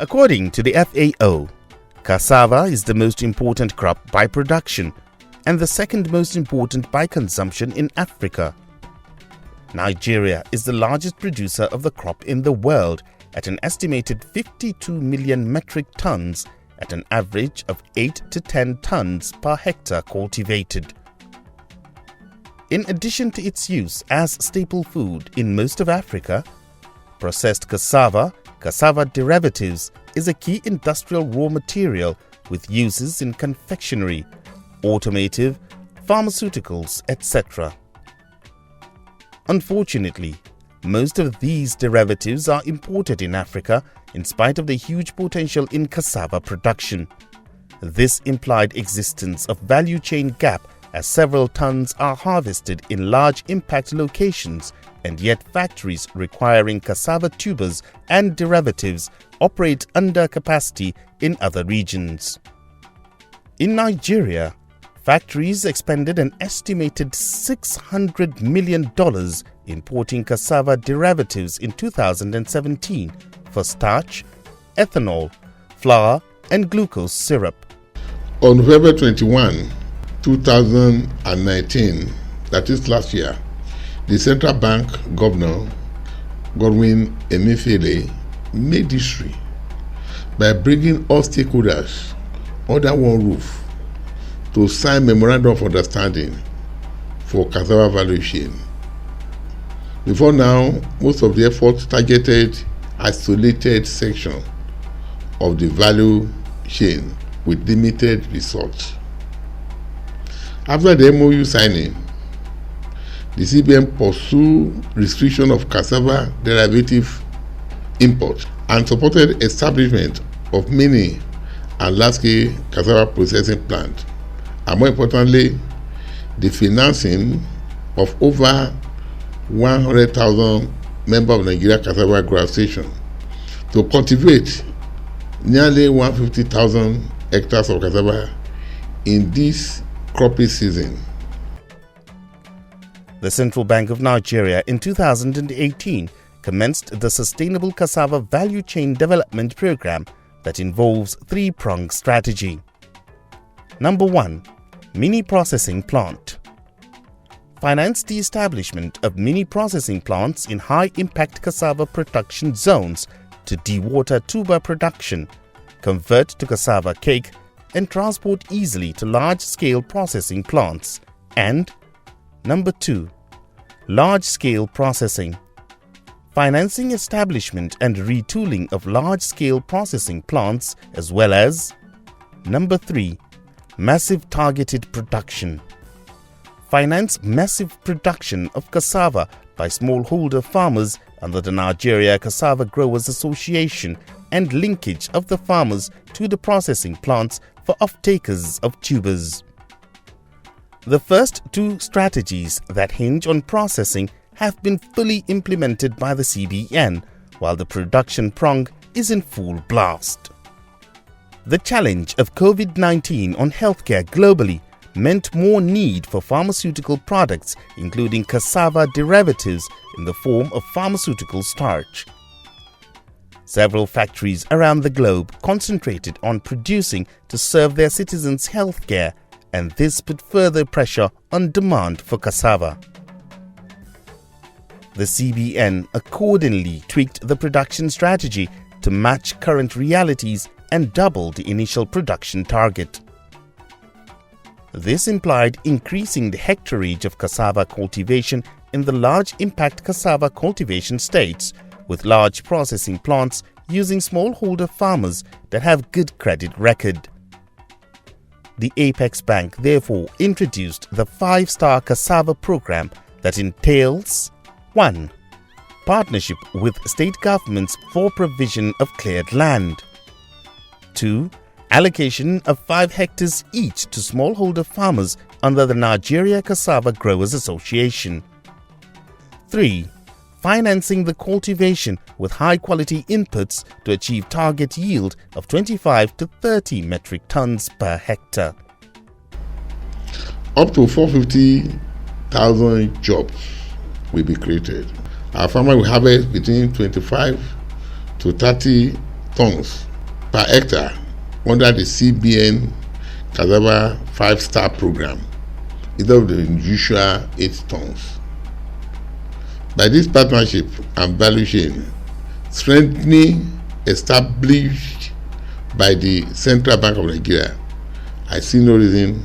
According to the FAO, cassava is the most important crop by production and the second most important by consumption in Africa. Nigeria is the largest producer of the crop in the world at an estimated 52 million metric tons at an average of 8 to 10 tons per hectare cultivated. In addition to its use as staple food in most of Africa, processed cassava derivatives is a key industrial raw material with uses in confectionery, automotive, pharmaceuticals, etc. Unfortunately, most of these derivatives are imported in Africa in spite of the huge potential in cassava production. This implied existence of value chain gap as several tons are harvested in large impact locations, and yet factories requiring cassava tubers and derivatives operate under capacity in other regions. In Nigeria, factories expended an estimated $600 million importing cassava derivatives in 2017 for starch, ethanol, flour, and glucose syrup. On November 21, 2019, that is last year, the Central Bank Governor, Godwin Emefiele, made history by bringing all stakeholders under one roof to sign memorandum of understanding for cassava value chain. Before now, most of the efforts targeted isolated section of the value chain with limited results. After the MOU signing, the CBN pursued restriction of cassava derivative import and supported establishment of mini and large-scale cassava processing plants, and more importantly, the financing of over 100,000 members of Nigeria cassava growers station to cultivate nearly 150,000 hectares of cassava in this cropping season. The Central Bank of Nigeria in 2018 commenced the Sustainable Cassava Value Chain Development Program that involves three-pronged strategy. Number 1. Mini processing plant. Finance the establishment of mini processing plants in high-impact cassava production zones to dewater tuber production, convert to cassava cake, and transport easily to large-scale processing plants. And Number 2. Large-scale processing. Financing establishment and retooling of large-scale processing plants, as well as Number 3. Massive targeted production. Finance massive production of cassava by smallholder farmers under the Nigeria Cassava Growers Association and linkage of the farmers to the processing plants for off-takers of tubers. The first two strategies that hinge on processing have been fully implemented by the CBN, while the production prong is in full blast. The challenge of COVID-19 on healthcare globally meant more need for pharmaceutical products, including cassava derivatives in the form of pharmaceutical starch. Several factories around the globe concentrated on producing to serve their citizens' healthcare, and this put further pressure on demand for cassava. The CBN accordingly tweaked the production strategy to match current realities and doubled the initial production target. This implied increasing the hectareage of cassava cultivation in the large impact cassava cultivation states, with large processing plants using smallholder farmers that have good credit record. The Apex Bank therefore introduced the 5-star cassava program that entails 1. Partnership with state governments for provision of cleared land. 2. Allocation of 5 hectares each to smallholder farmers under the Nigeria Cassava Growers Association. 3. Financing the cultivation with high-quality inputs to achieve target yield of 25 to 30 metric tons per hectare. Up to 450,000 jobs will be created. Our farmer will harvest between 25 to 30 tons per hectare under the CBN Cassava 5-star program instead of the usual 8 tons. By this partnership and value chain strengthening established by the Central Bank of Nigeria, I see no reason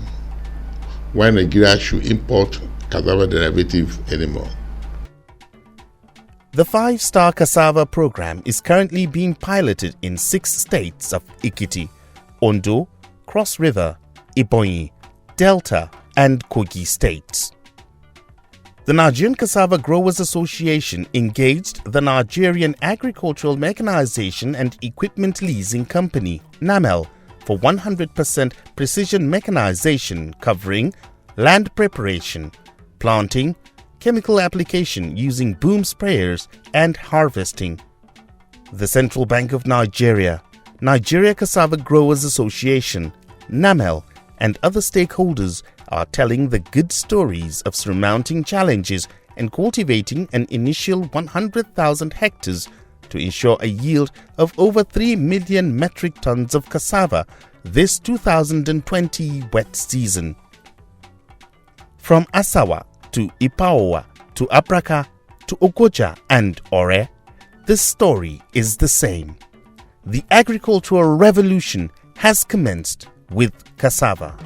why Nigeria should import cassava derivative anymore. The 5-star cassava program is currently being piloted in 6 states of Ekiti, Ondo, Cross River, Ebonyi, Delta, and Kogi states. The Nigerian Cassava Growers Association engaged the Nigerian Agricultural Mechanization and Equipment Leasing Company, NAMEL, for 100% precision mechanization covering land preparation, planting, chemical application using boom sprayers, and harvesting. The Central Bank of Nigeria, Nigeria Cassava Growers Association, NAMEL, and other stakeholders are telling the good stories of surmounting challenges and cultivating an initial 100,000 hectares to ensure a yield of over 3 million metric tons of cassava this 2020 wet season. From Asawa to Ipaoa to Abraka to Ogoja and Ore, this story is the same. The agricultural revolution has commenced with cassava.